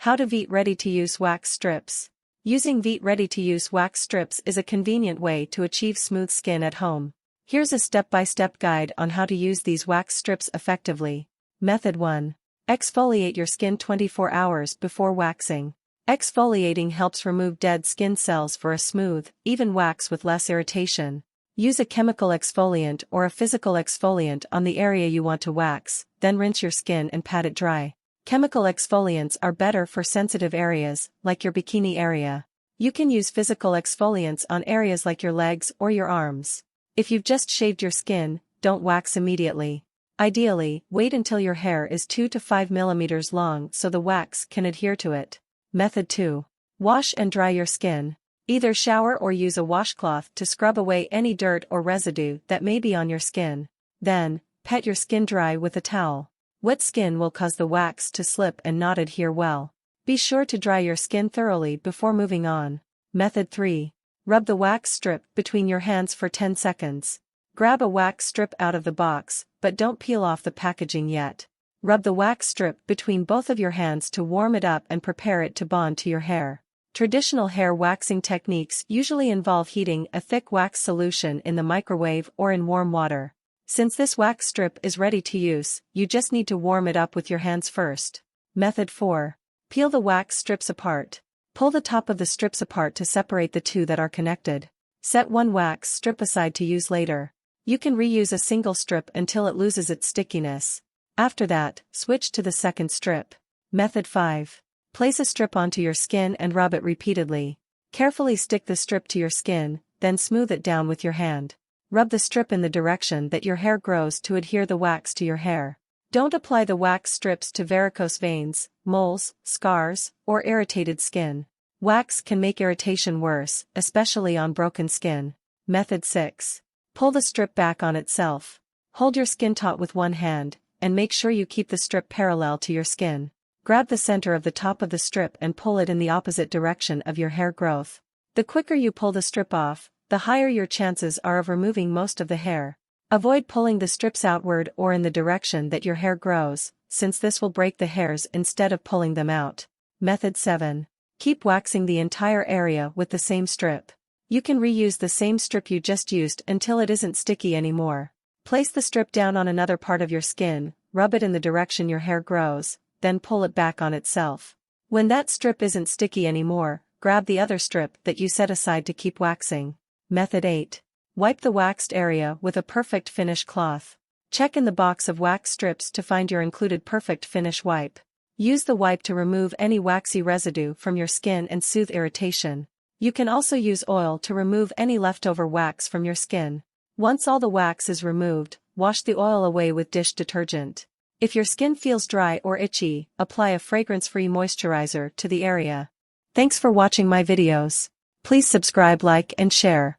How to Veet ready-to-use wax strips. Using Veet ready-to-use wax strips is a convenient way to achieve smooth skin at home. Here's a step-by-step guide on how to use these wax strips effectively. Method 1. Exfoliate your skin 24 hours before waxing. Exfoliating helps remove dead skin cells for a smooth, even wax with less irritation. Use a chemical exfoliant or a physical exfoliant on the area you want to wax, then rinse your skin and pat it dry. Chemical exfoliants are better for sensitive areas, like your bikini area. You can use physical exfoliants on areas like your legs or your arms. If you've just shaved your skin, don't wax immediately. Ideally, wait until your hair is 2 to 5 millimeters long so the wax can adhere to it. Method 2. Wash and dry your skin. Either shower or use a washcloth to scrub away any dirt or residue that may be on your skin. Then, pat your skin dry with a towel. Wet skin will cause the wax to slip and not adhere well. Be sure to dry your skin thoroughly before moving on. Method 3. Rub the wax strip between your hands for 10 seconds. Grab a wax strip out of the box, but don't peel off the packaging yet. Rub the wax strip between both of your hands to warm it up and prepare it to bond to your hair. Traditional hair waxing techniques usually involve heating a thick wax solution in the microwave or in warm water. Since this wax strip is ready to use, you just need to warm it up with your hands first. Method 4. Peel the wax strips apart. Pull the top of the strips apart to separate the two that are connected. Set one wax strip aside to use later. You can reuse a single strip until it loses its stickiness. After that, switch to the second strip. Method 5. Place a strip onto your skin and rub it repeatedly. Carefully stick the strip to your skin, then smooth it down with your hand. Rub the strip in the direction that your hair grows to adhere the wax to your hair. Don't apply the wax strips to varicose veins, moles, scars, or irritated skin. Wax can make irritation worse, especially on broken skin. Method 6. Pull the strip back on itself. Hold your skin taut with one hand, and make sure you keep the strip parallel to your skin. Grab the center of the top of the strip and pull it in the opposite direction of your hair growth. The quicker you pull the strip off, the higher your chances are of removing most of the hair. Avoid pulling the strips outward or in the direction that your hair grows, since this will break the hairs instead of pulling them out. Method 7. Keep waxing the entire area with the same strip. You can reuse the same strip you just used until it isn't sticky anymore. Place the strip down on another part of your skin, rub it in the direction your hair grows, then pull it back on itself. When that strip isn't sticky anymore, grab the other strip that you set aside to keep waxing. Method 8. Wipe the waxed area with a perfect finish cloth. Check in the box of wax strips to find your included perfect finish wipe. Use the wipe to remove any waxy residue from your skin and soothe irritation. You can also use oil to remove any leftover wax from your skin. Once all the wax is removed, wash the oil away with dish detergent. If your skin feels dry or itchy, apply a fragrance-free moisturizer to the area. Thanks for watching my videos. Please subscribe, like, and share.